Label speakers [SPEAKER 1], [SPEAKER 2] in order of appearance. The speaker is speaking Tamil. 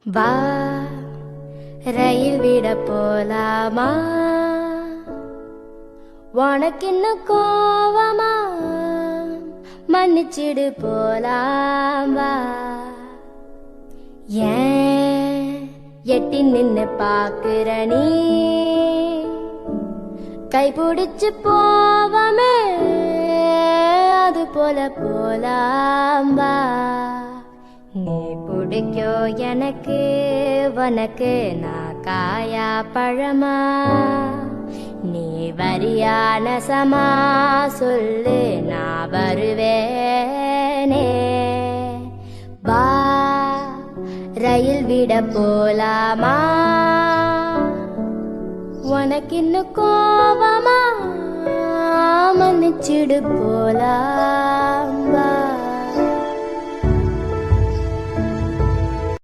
[SPEAKER 1] வா ரயில் விட போலாமா? உனக்கு இன்னும் கோவமா? மன்னிச்சிடு போலாம் வா. ஏன் எட்டி நின்னு பாக்குற நீ? கைபிடிச்சு போவமே அது போல போலாம் வா. நீ பிடிக்கோ எனக்கு, உனக்கு நான் காயா பழமா? நீ வரியான சமா சொல்லு, நான் வருவேனே. வா ரயில் விட போலாமா? உனக்கு இன்னும் கோவமா? மன்னிச்சிடு போலாம் வா.